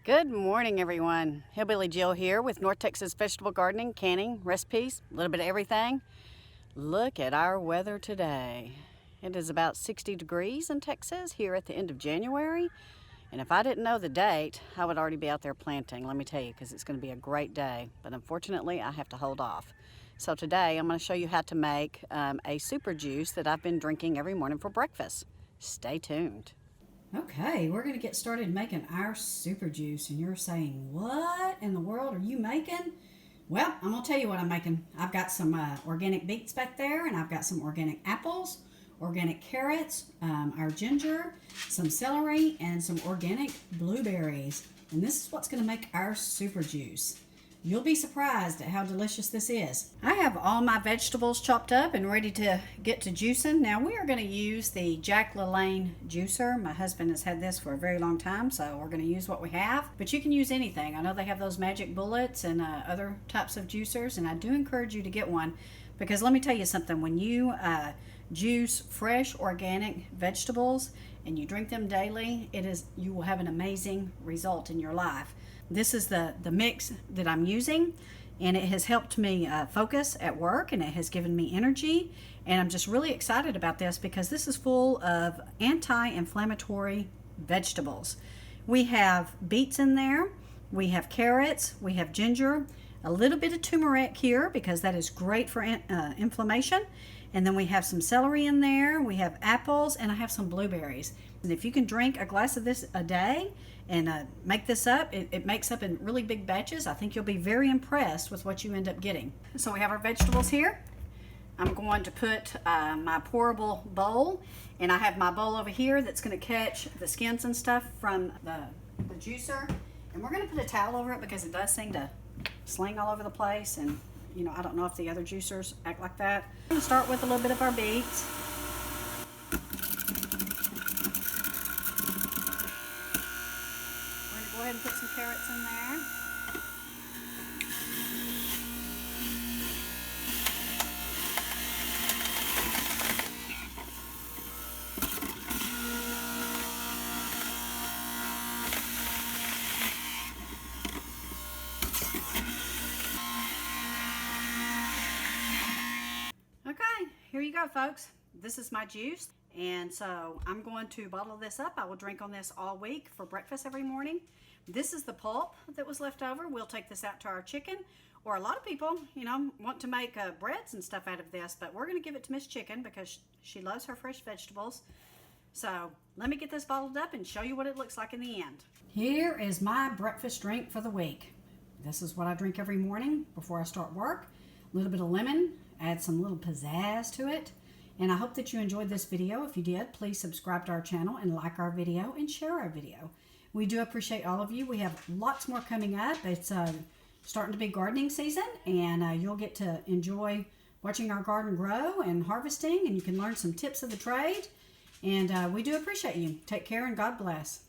Good morning, everyone. Hillbilly Jill here with North Texas Vegetable Gardening, canning, recipes, a little bit of everything. Look at our weather today. It is about 60 degrees in Texas here at the end of January. And if I didn't know the date, I would already be out there planting, let me tell you, because it's going to be a great day. But unfortunately, I have to hold off. So today, I'm going to show you how to make a super juice that I've been drinking every morning for breakfast. Stay tuned. Okay, we're going to get started making our super juice, and you're saying, what in the world are you making? Well, I'm going to tell you what I'm making. I've got some organic beets back there, and I've got some organic apples, organic carrots, our ginger, some celery, and some organic blueberries. And this is what's going to make our super juice. You'll be surprised at how delicious this is. I have all my vegetables chopped up and ready to get to juicing. Now we are going to use the Jack LaLanne juicer. My husband has had this for a very long time, so we're going to use what we have. But you can use anything. I know they have those magic bullets and other types of juicers, and I do encourage you to get one because let me tell you something. When you juice fresh organic vegetables and you drink them daily, you will have an amazing result in your life. This is the mix that I'm using, and it has helped me focus at work, and it has given me energy, and I'm just really excited about this because this is full of anti-inflammatory vegetables. We have beets in there, we have carrots, we have ginger, a little bit of turmeric here because that is great for inflammation, and then we have some celery in there, we have apples, and I have some blueberries. And if you can drink a glass of this a day and make this up, it makes up in really big batches. I think you'll be very impressed with what you end up getting. So we have our vegetables here. I'm going to put my pourable bowl, and I have my bowl over here that's going to catch the skins and stuff from the juicer. And we're going to put a towel over it because it does seem to sling all over the place, and you know, I don't know if the other juicers act like that. I'm going to start with a little bit of our beets. Go ahead and put some carrots in there. Okay, here you go, folks. This is my juice, and so I'm going to bottle this up. I will drink on this all week for breakfast every morning. This is the pulp that was left over. We'll take this out to our chicken, or a lot of people, you know, want to make breads and stuff out of this, but we're going to give it to Miss Chicken because she loves her fresh vegetables. So let me get this bottled up and show you what it looks like in the end. Here is my breakfast drink for the week. This is what I drink every morning before I start work. A little bit of lemon, add some little pizzazz to it. And I hope that you enjoyed this video. If you did, please subscribe to our channel and like our video and share our video. We do appreciate all of you. We have lots more coming up. It's starting to be gardening season, and you'll get to enjoy watching our garden grow and harvesting, and you can learn some tips of the trade. And we do appreciate you. Take care, and God bless.